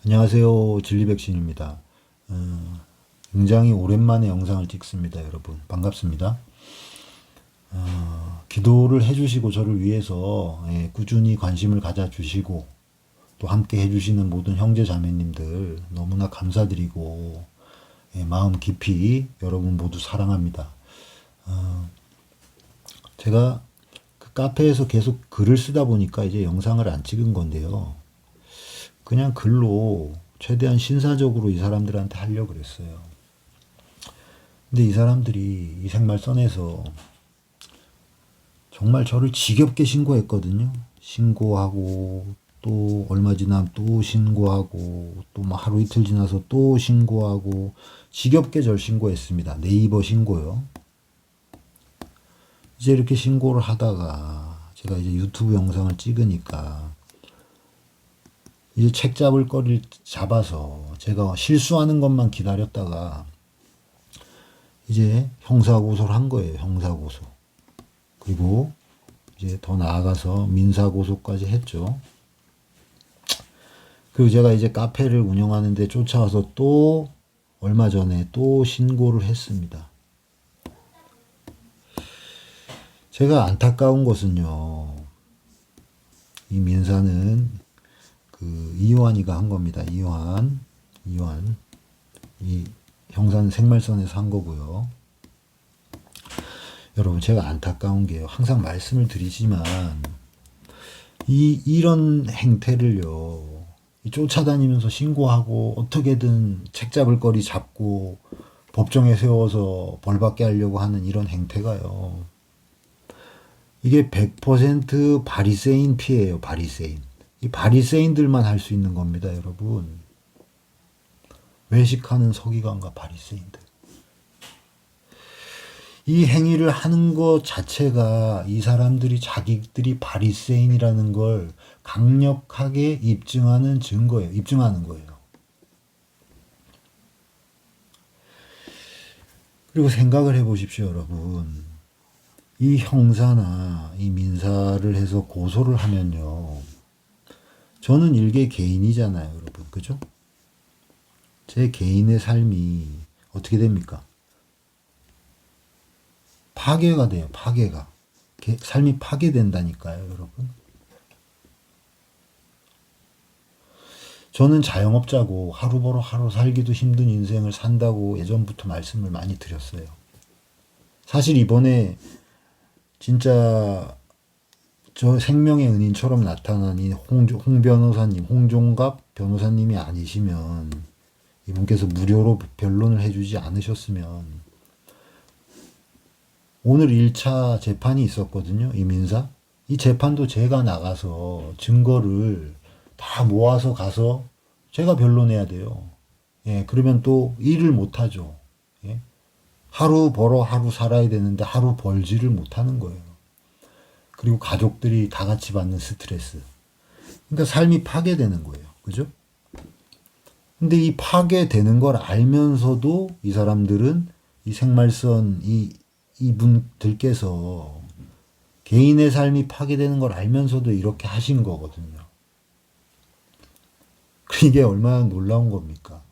안녕하세요. 진리백신입니다. 굉장히 오랜만에 영상을 찍습니다, 여러분. 반갑습니다. 기도를 해주시고 저를 위해서 꾸준히 관심을 가져주시고 또 함께 해주시는 모든 형제 자매님들 너무나 감사드리고 마음 깊이 여러분 모두 사랑합니다. 제가 그 카페에서 계속 글을 쓰다 보니까 이제 영상을 안 찍은 건데요. 그냥 글로 최대한 신사적으로 이 사람들한테 하려고 그랬어요. 근데 이 사람들이 이 생말선에서 정말 저를 지겹게 신고했거든요. 신고하고 또 얼마 지나면 또 신고하고 또 막 하루 이틀 지나서 또 신고하고 지겹게 절 신고했습니다. 네이버 신고요. 이제 이렇게 신고를 하다가 제가 이제 유튜브 영상을 찍으니까 이제 책 잡을 거를 잡아서 제가 실수하는 것만 기다렸다가 이제 형사고소를 한 거예요. 형사고소. 그리고 이제 더 나아가서 민사고소까지 했죠. 그리고 제가 이제 카페를 운영하는데 쫓아와서 또 얼마 전에 또 신고를 했습니다. 제가 안타까운 것은요. 이 민사는 그 이효한이가 한 겁니다. 이효한. 이 형사는 생말선에서 한 거고요. 여러분 제가 안타까운 게요. 항상 말씀을 드리지만 이런 행태를요. 쫓아다니면서 신고하고 어떻게든 책 잡을 거리 잡고 법정에 세워서 벌받게 하려고 하는 이런 행태가요. 이게 100% 바리새인 피해예요. 바리새인. 이 바리새인들만 할 수 있는 겁니다, 여러분. 외식하는 서기관과 바리새인들. 이 행위를 하는 것 자체가 이 사람들이 자기들이 바리새인이라는 걸 강력하게 입증하는 증거예요. 입증하는 거예요. 그리고 생각을 해보십시오, 여러분. 이 형사나 이 민사를 해서 고소를 하면요. 저는 일개 개인이잖아요, 여러분. 그죠? 제 개인의 삶이 어떻게 됩니까? 파괴가 돼요, 파괴가. 삶이 파괴된다니까요, 여러분. 저는 자영업자고 하루 벌어 하루 살기도 힘든 인생을 산다고 예전부터 말씀을 많이 드렸어요. 사실 이번에 진짜 저 생명의 은인처럼 나타난 이 홍 변호사님, 홍종갑 변호사님이 아니시면 이분께서 무료로 변론을 해주지 않으셨으면 오늘 1차 재판이 있었거든요. 이 민사. 이 재판도 제가 나가서 증거를 다 모아서 가서 제가 변론해야 돼요. 예, 그러면 또 일을 못하죠. 예? 하루 벌어 하루 살아야 되는데 하루 벌지를 못하는 거예요. 그리고 가족들이 다 같이 받는 스트레스. 그러니까 삶이 파괴되는 거예요. 그죠? 근데 이 파괴되는 걸 알면서도 이 사람들은 이 생말선 이분들께서 개인의 삶이 파괴되는 걸 알면서도 이렇게 하신 거거든요. 이게 얼마나 놀라운 겁니까?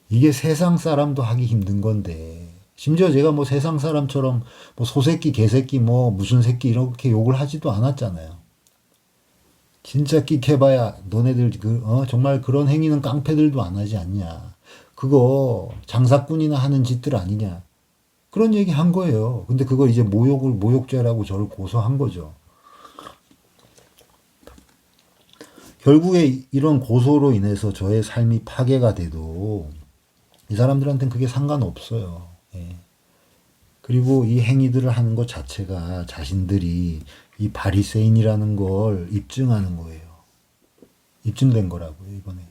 이게 세상 사람도 하기 힘든 건데, 심지어 제가 뭐 세상 사람처럼 뭐 소새끼, 개새끼, 뭐 무슨 새끼 이렇게 욕을 하지도 않았잖아요. 진짜 끽해봐야 너네들 정말 그런 행위는 깡패들도 안 하지 않냐. 그거 장사꾼이나 하는 짓들 아니냐. 그런 얘기 한 거예요. 근데 그걸 이제 모욕죄라고 저를 고소한 거죠. 결국에 이런 고소로 인해서 저의 삶이 파괴가 돼도 이 사람들한테는 그게 상관없어요. 예. 그리고 이 행위들을 하는 것 자체가 자신들이 이 바리새인이라는 걸 입증하는 거예요. 입증된 거라고요, 이번에.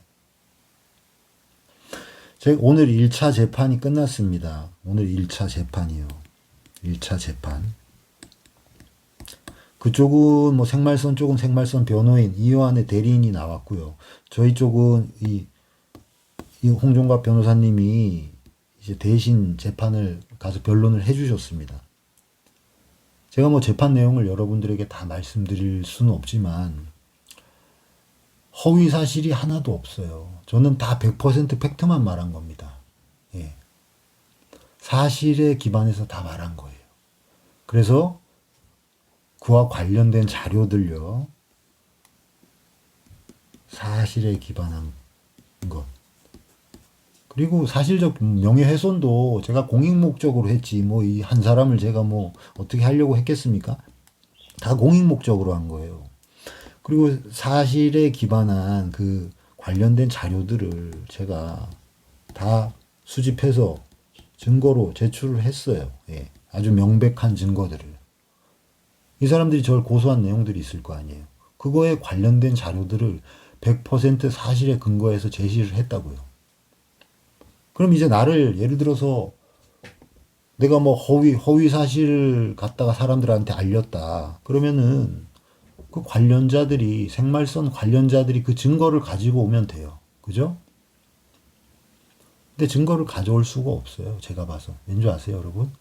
제가 오늘 1차 재판이 끝났습니다. 오늘 1차 재판이요. 1차 재판. 그쪽은 뭐 생말선 쪽은 생말선 변호인 이효한의 대리인이 나왔고요. 저희 쪽은 이 홍종갑 변호사님이 이제 대신 재판을 가서 변론을 해주셨습니다. 제가 뭐 재판 내용을 여러분들에게 다 말씀드릴 수는 없지만 허위 사실이 하나도 없어요. 저는 다 100% 팩트만 말한 겁니다. 예. 사실에 기반해서 다 말한 거예요. 그래서 그와 관련된 자료들요. 사실에 기반한 것. 그리고 사실적 명예훼손도 제가 공익 목적으로 했지, 뭐, 이 한 사람을 제가 뭐, 어떻게 하려고 했겠습니까? 다 공익 목적으로 한 거예요. 그리고 사실에 기반한 그 관련된 자료들을 제가 다 수집해서 증거로 제출을 했어요. 예. 아주 명백한 증거들을. 이 사람들이 저를 고소한 내용들이 있을 거 아니에요. 그거에 관련된 자료들을 100% 사실에 근거해서 제시를 했다고요. 그럼 이제 나를 예를 들어서 내가 뭐 허위 사실을 갖다가 사람들한테 알렸다. 그러면은 그 관련자들이, 생말선 관련자들이 그 증거를 가지고 오면 돼요. 그죠? 근데 증거를 가져올 수가 없어요. 제가 봐서. 왠지 아세요, 여러분?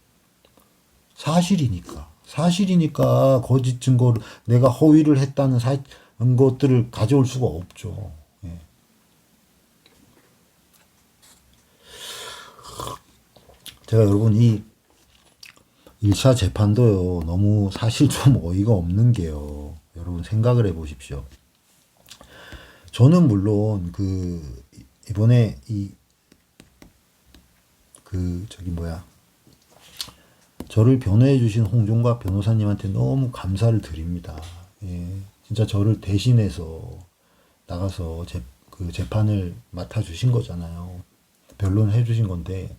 사실이니까. 사실이니까 거짓 증거를, 내가 허위를 했다는 것들을 가져올 수가 없죠. 예. 제가 여러분 이 1차 재판도요, 너무 사실 좀 어이가 없는 게요. 여러분 생각을 해 보십시오. 저는 물론 이번에 저를 변호해 주신 홍종갑 변호사님한테 너무 감사를 드립니다. 예. 진짜 저를 대신해서 나가서 재판을 맡아 주신 거잖아요. 변론해 주신 건데,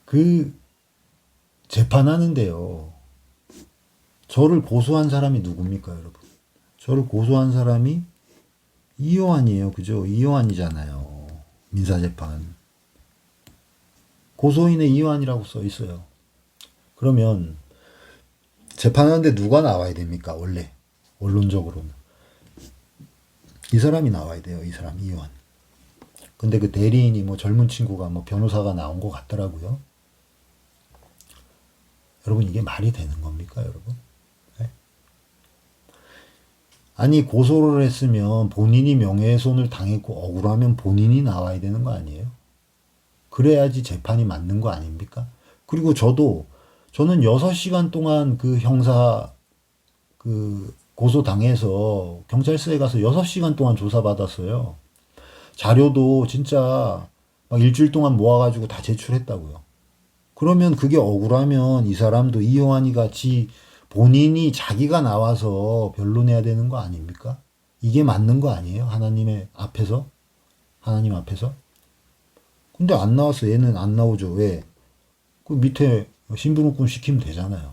그 재판하는데요. 저를 고소한 사람이 누굽니까, 여러분? 저를 고소한 사람이 이효안이에요. 그죠? 이효안이잖아요. 민사재판. 고소인의 이효안이라고 써 있어요. 그러면 재판하는데 누가 나와야 됩니까, 원래? 원론적으로는. 이 사람이 나와야 돼요. 이 사람, 이효안. 근데 그 대리인이 뭐 젊은 친구가 뭐 변호사가 나온 것 같더라고요. 여러분, 이게 말이 되는 겁니까, 여러분? 네? 아니, 고소를 했으면 본인이 명예훼손을 당했고 억울하면 본인이 나와야 되는 거 아니에요? 그래야지 재판이 맞는 거 아닙니까? 그리고 저는 6시간 동안 그 형사 고소당해서 경찰서에 가서 6시간 동안 조사받았어요. 자료도 진짜 막 일주일 동안 모아가지고 다 제출했다고요. 그러면 그게 억울하면 이 사람도 이효환이 같이 본인이 자기가 나와서 변론해야 되는 거 아닙니까? 이게 맞는 거 아니에요? 하나님 앞에서? 근데 안 나왔어. 얘는 안 나오죠. 왜? 그 밑에 신분후금 시키면 되잖아요.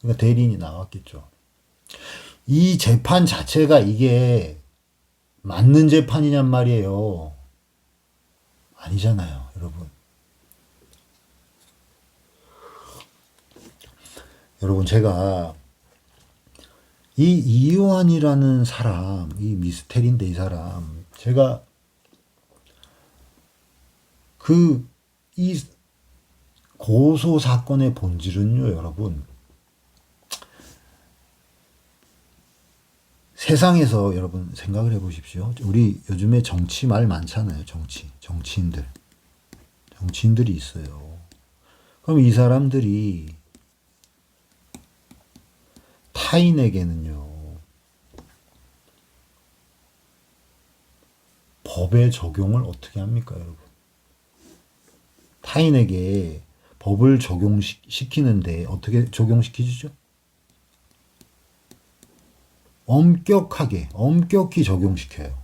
그러니까 대리인이 나왔겠죠. 이 재판 자체가 이게 맞는 재판이냔 말이에요. 아니잖아요, 여러분. 여러분, 제가 이 이요한이라는 사람, 이 미스테리인데 이 사람, 제가 이 고소 사건의 본질은요, 여러분. 세상에서 여러분 생각을 해보십시오. 우리 요즘에 정치 말 많잖아요. 정치인들이 있어요. 그럼 이 사람들이 타인에게는요, 법의 적용을 어떻게 합니까, 여러분? 타인에게 법을 적용시키는데 어떻게 적용시키죠? 엄격히 적용시켜요.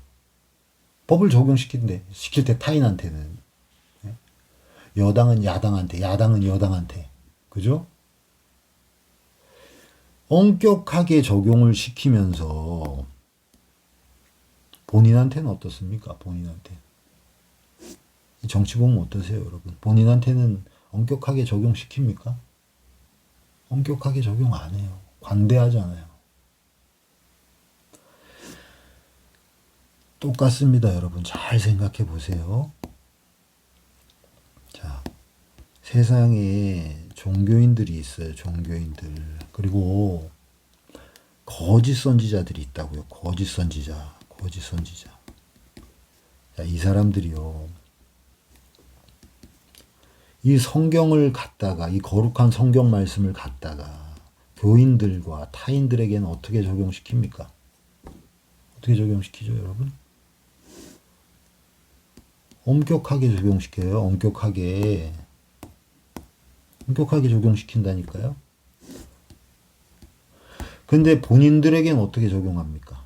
법을 시킬 때 타인한테는. 여당은 야당한테, 야당은 여당한테. 그죠? 엄격하게 적용을 시키면서 본인한테는 어떻습니까? 본인한테. 정치 보면 어떠세요, 여러분? 본인한테는 엄격하게 적용시킵니까? 엄격하게 적용 안 해요. 관대하잖아요. 똑같습니다, 여러분. 잘 생각해 보세요. 자, 세상에 종교인들이 있어요, 종교인들. 그리고 거짓 선지자들이 있다고요. 거짓 선지자. 자, 이 사람들이요. 이 성경을 갖다가, 이 거룩한 성경 말씀을 갖다가 교인들과 타인들에게는 어떻게 적용시킵니까? 어떻게 적용시키죠, 여러분? 엄격하게 적용시켜요. 엄격하게 적용시킨다니까요. 근데 본인들에게는 어떻게 적용합니까?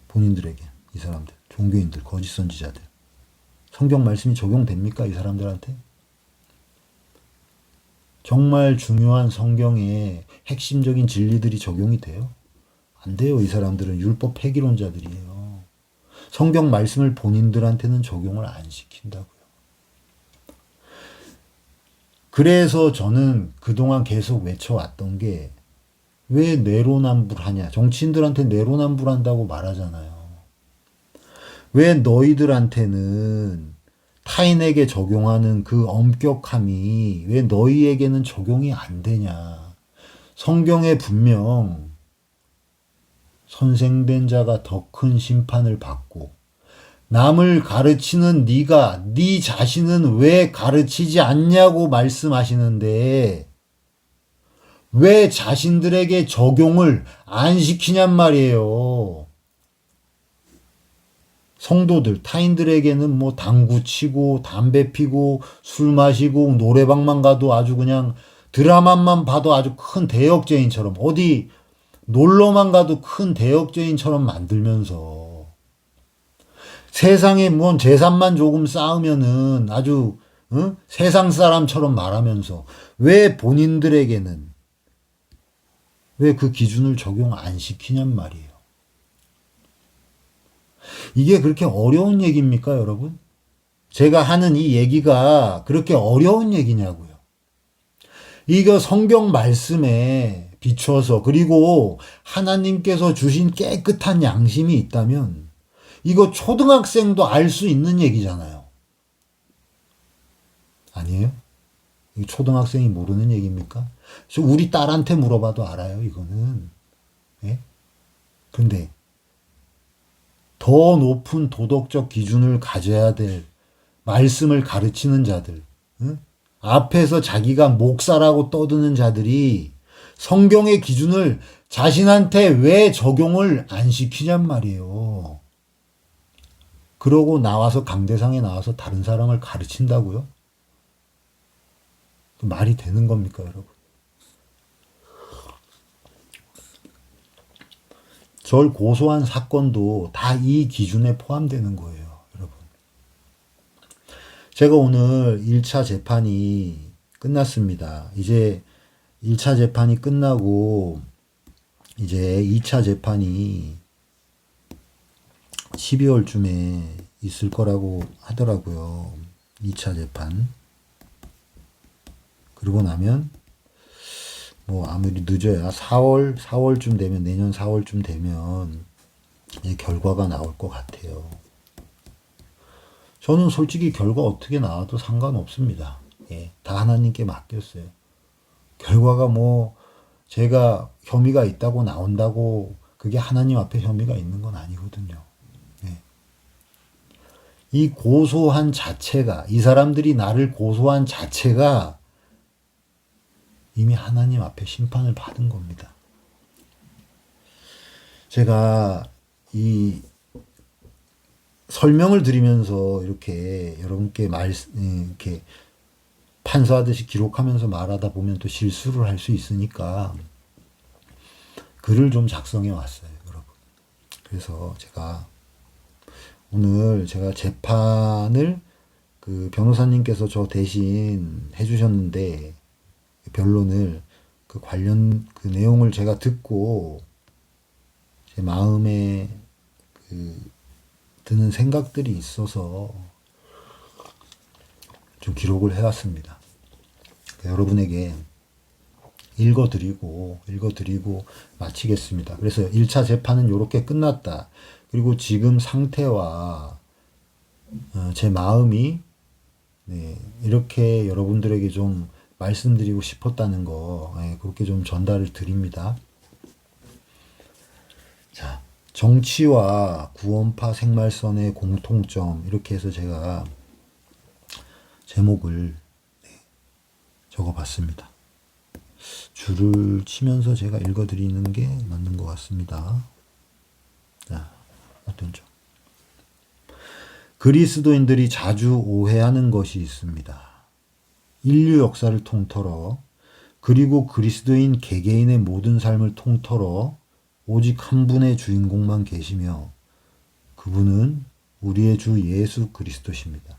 본인들에게, 이 사람들, 종교인들, 거짓 선지자들. 성경 말씀이 적용됩니까? 이 사람들한테? 정말 중요한 성경의 핵심적인 진리들이 적용이 돼요? 안 돼요. 이 사람들은 율법 폐기론자들이에요. 성경 말씀을 본인들한테는 적용을 안 시킨다고요. 그래서 저는 그동안 계속 외쳐왔던 게 왜 내로남불하냐. 정치인들한테 내로남불한다고 말하잖아요. 왜 너희들한테는 타인에게 적용하는 그 엄격함이 왜 너희에게는 적용이 안 되냐. 성경에 분명 선생된 자가 더 큰 심판을 받고 남을 가르치는 네가 네 자신은 왜 가르치지 않냐고 말씀하시는데 왜 자신들에게 적용을 안 시키냔 말이에요. 성도들, 타인들에게는 뭐 당구 치고 담배 피고 술 마시고 노래방만 가도 아주 그냥 드라마만 봐도 아주 큰 대역죄인처럼 어디 놀러만 가도 큰 대역죄인처럼 만들면서 세상에 뭔 재산만 조금 쌓으면은 아주 세상 사람처럼 말하면서 왜 본인들에게는 왜 그 기준을 적용 안 시키냔 말이에요. 이게 그렇게 어려운 얘기입니까, 여러분? 제가 하는 이 얘기가 그렇게 어려운 얘기냐고요. 이거 성경 말씀에 비춰서 그리고 하나님께서 주신 깨끗한 양심이 있다면 이거 초등학생도 알 수 있는 얘기잖아요. 아니에요? 이 초등학생이 모르는 얘기입니까? 우리 딸한테 물어봐도 알아요, 이거는. 예? 근데 더 높은 도덕적 기준을 가져야 될 말씀을 가르치는 자들, 앞에서 자기가 목사라고 떠드는 자들이 성경의 기준을 자신한테 왜 적용을 안 시키냔 말이에요. 그러고 나와서 강대상에 나와서 다른 사람을 가르친다고요? 말이 되는 겁니까, 여러분? 절 고소한 사건도 다 이 기준에 포함되는 거예요, 여러분. 제가 오늘 1차 재판이 끝났습니다. 이제 1차 재판이 끝나고 이제 2차 재판이 12월쯤에 있을 거라고 하더라고요. 2차 재판. 그러고 나면 뭐 아무리 늦어야 4월쯤 되면 내년 4월쯤 되면 이제 결과가 나올 것 같아요. 저는 솔직히 결과 어떻게 나와도 상관없습니다. 예, 다 하나님께 맡겼어요. 결과가 뭐 제가 혐의가 있다고 나온다고 그게 하나님 앞에 혐의가 있는 건 아니거든요. 예. 이 고소한 자체가 이 사람들이 나를 고소한 자체가 이미 하나님 앞에 심판을 받은 겁니다. 제가 이 설명을 드리면서 이렇게 여러분께 이렇게 판사하듯이 기록하면서 말하다 보면 또 실수를 할 수 있으니까 글을 좀 작성해 왔어요, 여러분. 그래서 제가 오늘 제가 재판을 그 변호사님께서 저 대신 해주셨는데 변론을 그 관련 그 내용을 제가 듣고 제 마음에 그 드는 생각들이 있어서 좀 기록을 해왔습니다. 여러분에게 읽어드리고 마치겠습니다. 그래서 1차 재판은 이렇게 끝났다. 그리고 지금 상태와 제 마음이 네, 이렇게 여러분들에게 좀 말씀드리고 싶었다는 거 그렇게 좀 전달을 드립니다. 자, 정치와 구원파 생말선의 공통점, 이렇게 해서 제가 제목을 적어봤습니다. 줄을 치면서 제가 읽어드리는 게 맞는 것 같습니다. 자, 어떤 점. 그리스도인들이 자주 오해하는 것이 있습니다. 인류 역사를 통틀어, 그리고 그리스도인 개개인의 모든 삶을 통틀어 오직 한 분의 주인공만 계시며 그분은 우리의 주 예수 그리스도십니다.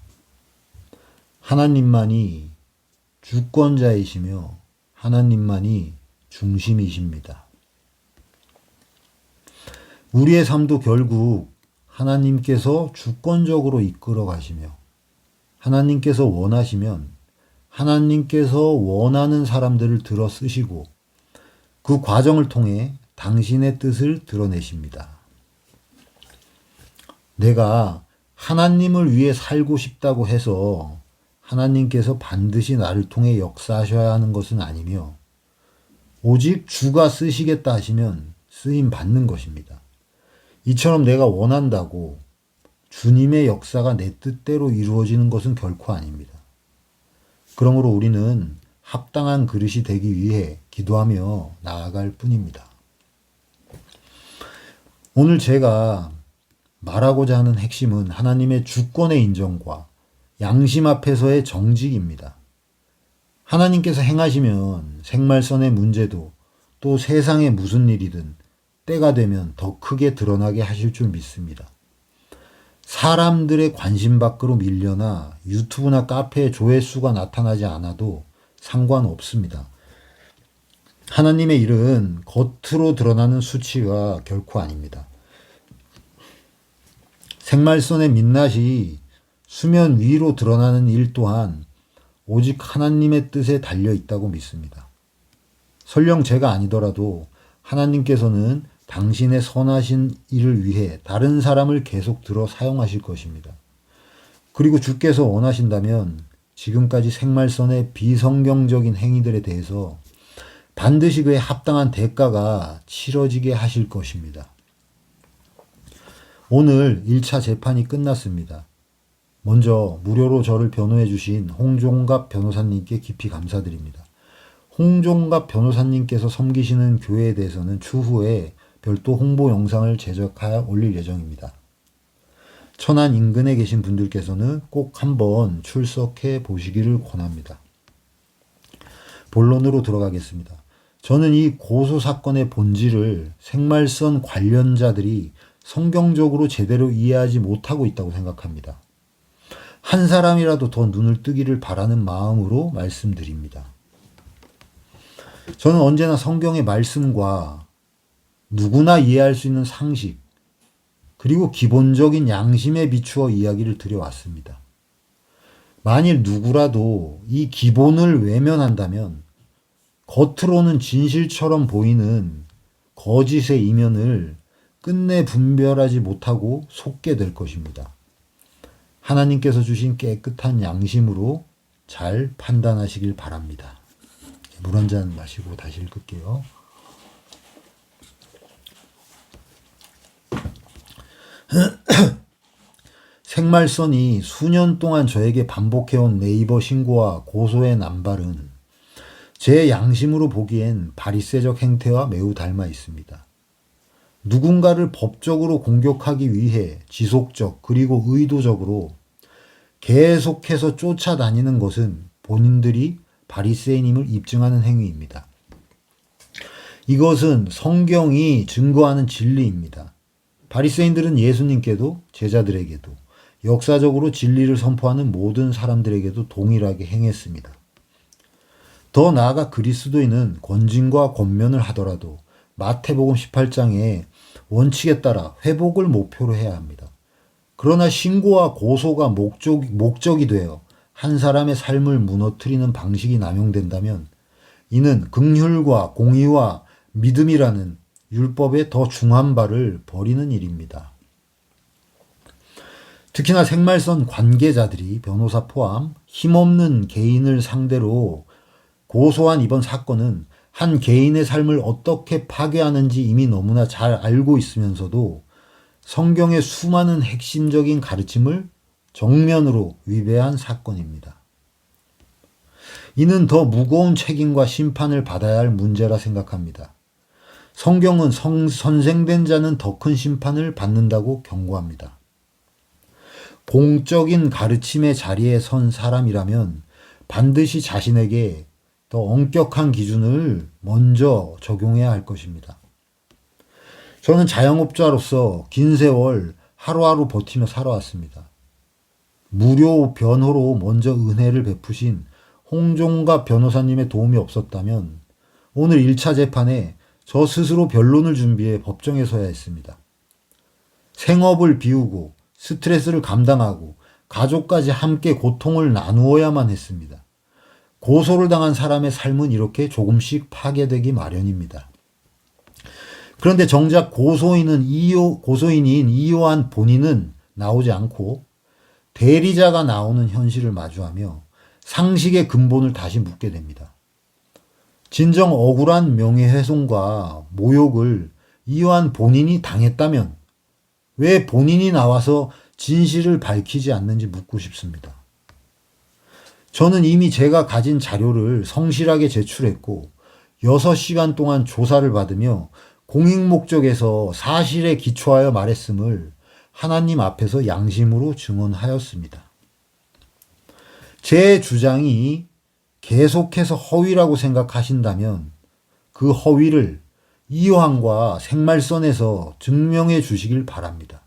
하나님만이 주권자이시며 하나님만이 중심이십니다. 우리의 삶도 결국 하나님께서 주권적으로 이끌어 가시며 하나님께서 원하시면 하나님께서 원하는 사람들을 들어 쓰시고 그 과정을 통해 당신의 뜻을 드러내십니다. 내가 하나님을 위해 살고 싶다고 해서 하나님께서 반드시 나를 통해 역사하셔야 하는 것은 아니며 오직 주가 쓰시겠다 하시면 쓰임 받는 것입니다. 이처럼 내가 원한다고 주님의 역사가 내 뜻대로 이루어지는 것은 결코 아닙니다. 그러므로 우리는 합당한 그릇이 되기 위해 기도하며 나아갈 뿐입니다. 오늘 제가 말하고자 하는 핵심은 하나님의 주권의 인정과 양심 앞에서의 정직입니다. 하나님께서 행하시면 생말선의 문제도 또 세상에 무슨 일이든 때가 되면 더 크게 드러나게 하실 줄 믿습니다. 사람들의 관심 밖으로 밀려나 유튜브나 카페에 조회수가 나타나지 않아도 상관없습니다. 하나님의 일은 겉으로 드러나는 수치가 결코 아닙니다. 생말선의 민낯이 수면 위로 드러나는 일 또한 오직 하나님의 뜻에 달려 있다고 믿습니다. 설령 제가 아니더라도 하나님께서는 당신의 선하신 일을 위해 다른 사람을 계속 들어 사용하실 것입니다. 그리고 주께서 원하신다면 지금까지 생말선의 비성경적인 행위들에 대해서 반드시 그에 합당한 대가가 치러지게 하실 것입니다. 오늘 1차 재판이 끝났습니다. 먼저 무료로 저를 변호해 주신 홍종갑 변호사님께 깊이 감사드립니다. 홍종갑 변호사님께서 섬기시는 교회에 대해서는 추후에 별도 홍보 영상을 제작하여 올릴 예정입니다. 천안 인근에 계신 분들께서는 꼭 한번 출석해 보시기를 권합니다. 본론으로 들어가겠습니다. 저는 이 고소 사건의 본질을 생말선 관련자들이 성경적으로 제대로 이해하지 못하고 있다고 생각합니다. 한 사람이라도 더 눈을 뜨기를 바라는 마음으로 말씀드립니다. 저는 언제나 성경의 말씀과 누구나 이해할 수 있는 상식, 그리고 기본적인 양심에 비추어 이야기를 드려왔습니다. 만일 누구라도 이 기본을 외면한다면 겉으로는 진실처럼 보이는 거짓의 이면을 끝내 분별하지 못하고 속게 될 것입니다. 하나님께서 주신 깨끗한 양심으로 잘 판단하시길 바랍니다. 물 한 잔 마시고 다시 읽을게요. 생말선이 수년 동안 저에게 반복해온 네이버 신고와 고소의 남발은 제 양심으로 보기엔 바리새적 행태와 매우 닮아 있습니다. 누군가를 법적으로 공격하기 위해 지속적 그리고 의도적으로 계속해서 쫓아다니는 것은 본인들이 바리새인임을 입증하는 행위입니다. 이것은 성경이 증거하는 진리입니다. 바리새인들은 예수님께도 제자들에게도 역사적으로 진리를 선포하는 모든 사람들에게도 동일하게 행했습니다. 더 나아가 그리스도인은 권징과 권면을 하더라도 마태복음 18장의 원칙에 따라 회복을 목표로 해야 합니다. 그러나 신고와 고소가 목적이 되어 한 사람의 삶을 무너뜨리는 방식이 남용된다면 이는 긍휼과 공의와 믿음이라는 율법의 더 중한 바를 버리는 일입니다. 특히나 생말선 관계자들이 변호사 포함 힘없는 개인을 상대로 고소한 이번 사건은 한 개인의 삶을 어떻게 파괴하는지 이미 너무나 잘 알고 있으면서도 성경의 수많은 핵심적인 가르침을 정면으로 위배한 사건입니다. 이는 더 무거운 책임과 심판을 받아야 할 문제라 생각합니다. 성경은 선생된 자는 더 큰 심판을 받는다고 경고합니다. 공적인 가르침의 자리에 선 사람이라면 반드시 자신에게 더 엄격한 기준을 먼저 적용해야 할 것입니다. 저는 자영업자로서 긴 세월 하루하루 버티며 살아왔습니다. 무료 변호로 먼저 은혜를 베푸신 홍종갑 변호사님의 도움이 없었다면 오늘 1차 재판에 저 스스로 변론을 준비해 법정에 서야 했습니다. 생업을 비우고 스트레스를 감당하고 가족까지 함께 고통을 나누어야만 했습니다. 고소를 당한 사람의 삶은 이렇게 조금씩 파괴되기 마련입니다. 그런데 정작 고소인인 이요한 본인은 나오지 않고 대리자가 나오는 현실을 마주하며 상식의 근본을 다시 묻게 됩니다. 진정 억울한 명예훼손과 모욕을 이요한 본인이 당했다면 왜 본인이 나와서 진실을 밝히지 않는지 묻고 싶습니다. 저는 이미 제가 가진 자료를 성실하게 제출했고 6시간 동안 조사를 받으며 공익 목적에서 사실에 기초하여 말했음을 하나님 앞에서 양심으로 증언하였습니다. 제 주장이 계속해서 허위라고 생각하신다면 그 허위를 이요한과 생말선에서 증명해 주시길 바랍니다.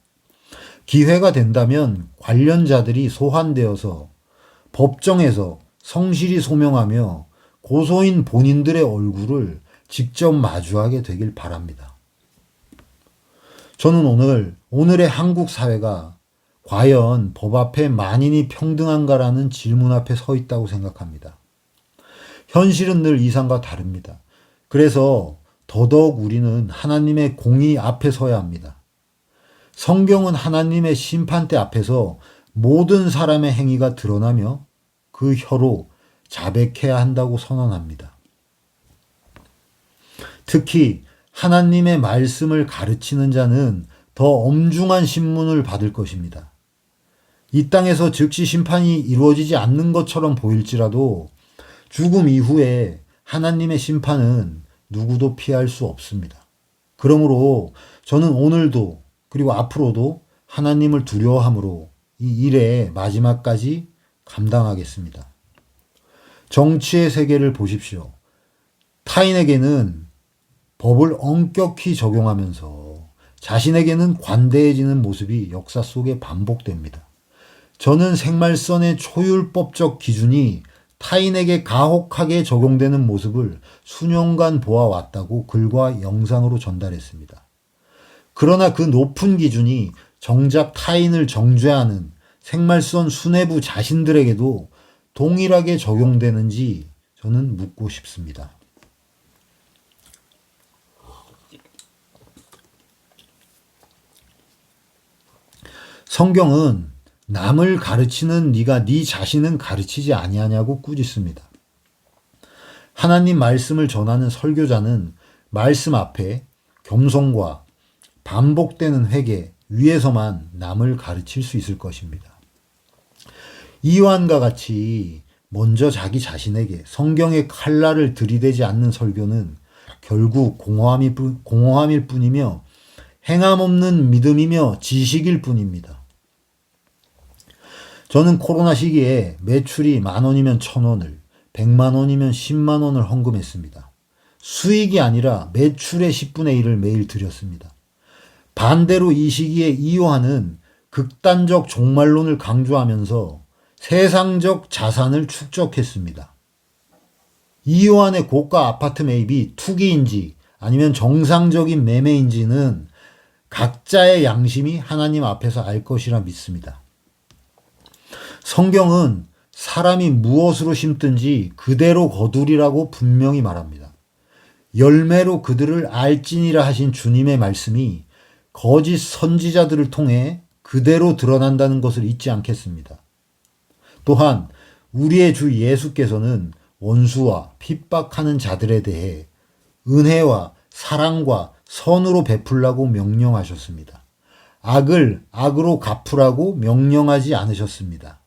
기회가 된다면 관련자들이 소환되어서 법정에서 성실히 소명하며 고소인 본인들의 얼굴을 직접 마주하게 되길 바랍니다. 저는 오늘의 한국 사회가 과연 법 앞에 만인이 평등한가라는 질문 앞에 서 있다고 생각합니다. 현실은 늘 이상과 다릅니다. 그래서 더더욱 우리는 하나님의 공의 앞에 서야 합니다. 성경은 하나님의 심판대 앞에서 모든 사람의 행위가 드러나며 그 혀로 자백해야 한다고 선언합니다. 특히 하나님의 말씀을 가르치는 자는 더 엄중한 신문을 받을 것입니다. 이 땅에서 즉시 심판이 이루어지지 않는 것처럼 보일지라도 죽음 이후에 하나님의 심판은 누구도 피할 수 없습니다. 그러므로 저는 오늘도 그리고 앞으로도 하나님을 두려워함으로 이 일의 마지막까지 감당하겠습니다. 정치의 세계를 보십시오. 타인에게는 법을 엄격히 적용하면서 자신에게는 관대해지는 모습이 역사 속에 반복됩니다. 저는 생말선의 초율법적 기준이 타인에게 가혹하게 적용되는 모습을 수년간 보아왔다고 글과 영상으로 전달했습니다. 그러나 그 높은 기준이 정작 타인을 정죄하는 생말선 수뇌부 자신들에게도 동일하게 적용되는지 저는 묻고 싶습니다. 성경은 남을 가르치는 네가 네 자신은 가르치지 아니하냐고 꾸짖습니다. 하나님 말씀을 전하는 설교자는 말씀 앞에 겸손과 반복되는 회개 위에서만 남을 가르칠 수 있을 것입니다. 이요한과 같이 먼저 자기 자신에게 성경의 칼날을 들이대지 않는 설교는 결국 공허함일 뿐이며 행함 없는 믿음이며 지식일 뿐입니다. 저는 코로나 시기에 매출이 10,000원이면 1,000원을, 100만 원이면 10만 원을 헌금했습니다. 수익이 아니라 매출의 10분의 1을 매일 드렸습니다. 반대로 이 시기에 이요한은 극단적 종말론을 강조하면서 세상적 자산을 축적했습니다. 이요한의 고가 아파트 매입이 투기인지 아니면 정상적인 매매인지는 각자의 양심이 하나님 앞에서 알 것이라 믿습니다. 성경은 사람이 무엇으로 심든지 그대로 거두리라고 분명히 말합니다. 열매로 그들을 알지니라 하신 주님의 말씀이 거짓 선지자들을 통해 그대로 드러난다는 것을 잊지 않겠습니다. 또한 우리의 주 예수께서는 원수와 핍박하는 자들에 대해 은혜와 사랑과 선으로 베풀라고 명령하셨습니다. 악을 악으로 갚으라고 명령하지 않으셨습니다.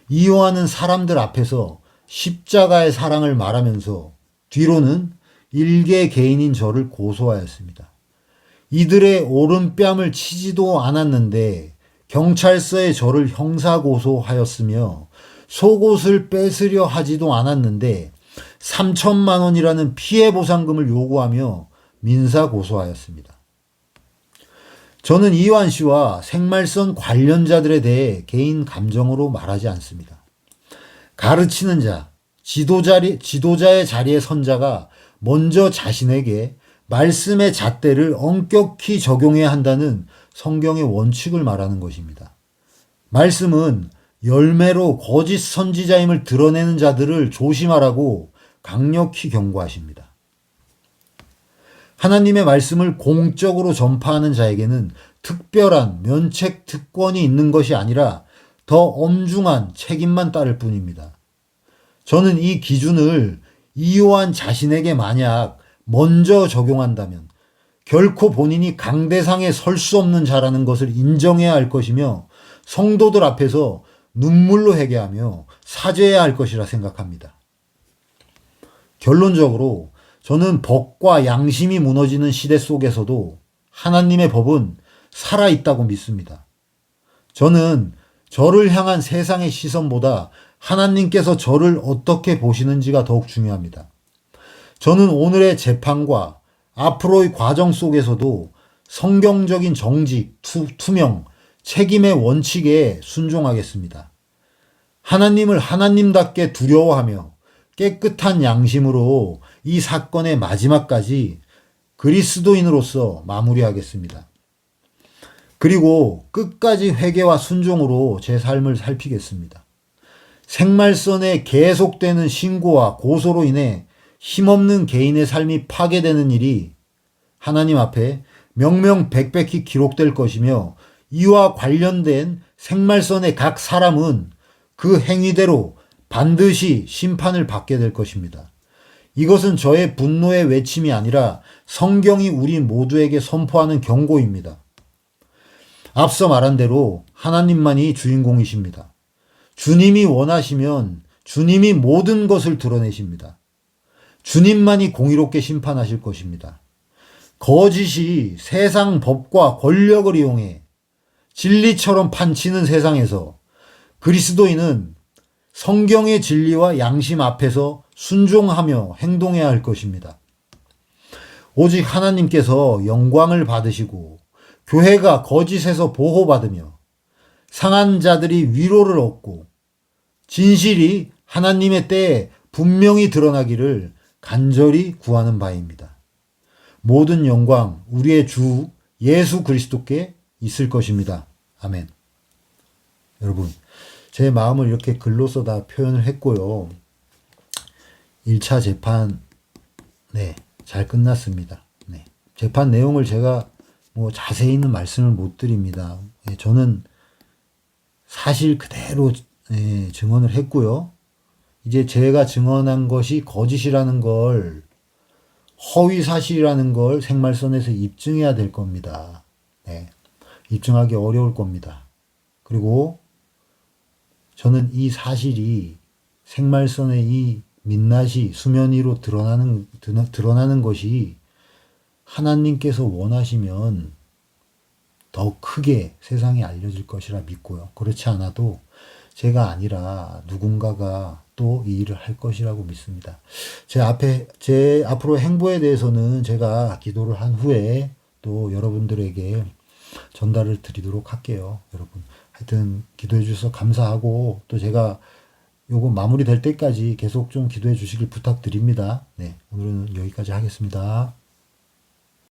이 요한은 사람들 앞에서 십자가의 사랑을 말하면서 뒤로는 일개 개인인 저를 고소하였습니다. 이들의 오른뺨을 치지도 않았는데 경찰서에 저를 형사고소하였으며 속옷을 뺏으려 하지도 않았는데 3천만 원이라는 피해보상금을 요구하며 민사고소하였습니다. 저는 이완 씨와 생말선 관련자들에 대해 개인 감정으로 말하지 않습니다. 가르치는 자, 지도자의 자리에 선 자가 먼저 자신에게 말씀의 잣대를 엄격히 적용해야 한다는 성경의 원칙을 말하는 것입니다. 말씀은 열매로 거짓 선지자임을 드러내는 자들을 조심하라고 강력히 경고하십니다. 하나님의 말씀을 공적으로 전파하는 자에게는 특별한 면책 특권이 있는 것이 아니라 더 엄중한 책임만 따를 뿐입니다. 저는 이 기준을 이요한 자신에게 만약 먼저 적용한다면 결코 본인이 강대상에 설 수 없는 자라는 것을 인정해야 할 것이며 성도들 앞에서 눈물로 회개하며 사죄해야 할 것이라 생각합니다. 결론적으로 저는 법과 양심이 무너지는 시대 속에서도 하나님의 법은 살아있다고 믿습니다. 저는 저를 향한 세상의 시선보다 하나님께서 저를 어떻게 보시는지가 더욱 중요합니다. 저는 오늘의 재판과 앞으로의 과정 속에서도 성경적인 정직, 투명, 책임의 원칙에 순종하겠습니다. 하나님을 하나님답게 두려워하며 깨끗한 양심으로 이 사건의 마지막까지 그리스도인으로서 마무리하겠습니다. 그리고 끝까지 회개와 순종으로 제 삶을 살피겠습니다. 생말선에 계속되는 신고와 고소로 인해 힘없는 개인의 삶이 파괴되는 일이 하나님 앞에 명명백백히 기록될 것이며 이와 관련된 생말선의 각 사람은 그 행위대로 반드시 심판을 받게 될 것입니다. 이것은 저의 분노의 외침이 아니라 성경이 우리 모두에게 선포하는 경고입니다. 앞서 말한 대로 하나님만이 주인공이십니다. 주님이 원하시면 주님이 모든 것을 드러내십니다. 주님만이 공의롭게 심판하실 것입니다. 거짓이 세상 법과 권력을 이용해 진리처럼 판치는 세상에서 그리스도인은 성경의 진리와 양심 앞에서 순종하며 행동해야 할 것입니다. 오직 하나님께서 영광을 받으시고 교회가 거짓에서 보호받으며 상한 자들이 위로를 얻고 진실이 하나님의 때에 분명히 드러나기를 간절히 구하는 바입니다. 모든 영광 우리의 주 예수 그리스도께 있을 것입니다. 아멘. 여러분, 제 마음을 이렇게 글로써 다 표현을 했고요. 1차 재판, 잘 끝났습니다. 재판 내용을 제가 자세히는 말씀을 못 드립니다. 저는 사실 그대로 증언을 했고요. 이제 제가 증언한 것이 거짓이라는 걸, 허위 사실이라는 걸 생말선에서 입증해야 될 겁니다. 입증하기 어려울 겁니다. 그리고 저는 이 사실이 생말선의 이 민낯이 수면 위로 드러나는 것이 하나님께서 원하시면 더 크게 세상에 알려질 것이라 믿고요. 그렇지 않아도 제가 아니라 누군가가 또 이 일을 할 것이라고 믿습니다. 제 앞으로 행보에 대해서는 제가 기도를 한 후에 또 여러분들에게 전달을 드리도록 할게요. 여러분, 하여튼 기도해 주셔서 감사하고 또 제가 요거 마무리될 때까지 계속 좀 기도해 주시길 부탁드립니다. 오늘은 여기까지 하겠습니다.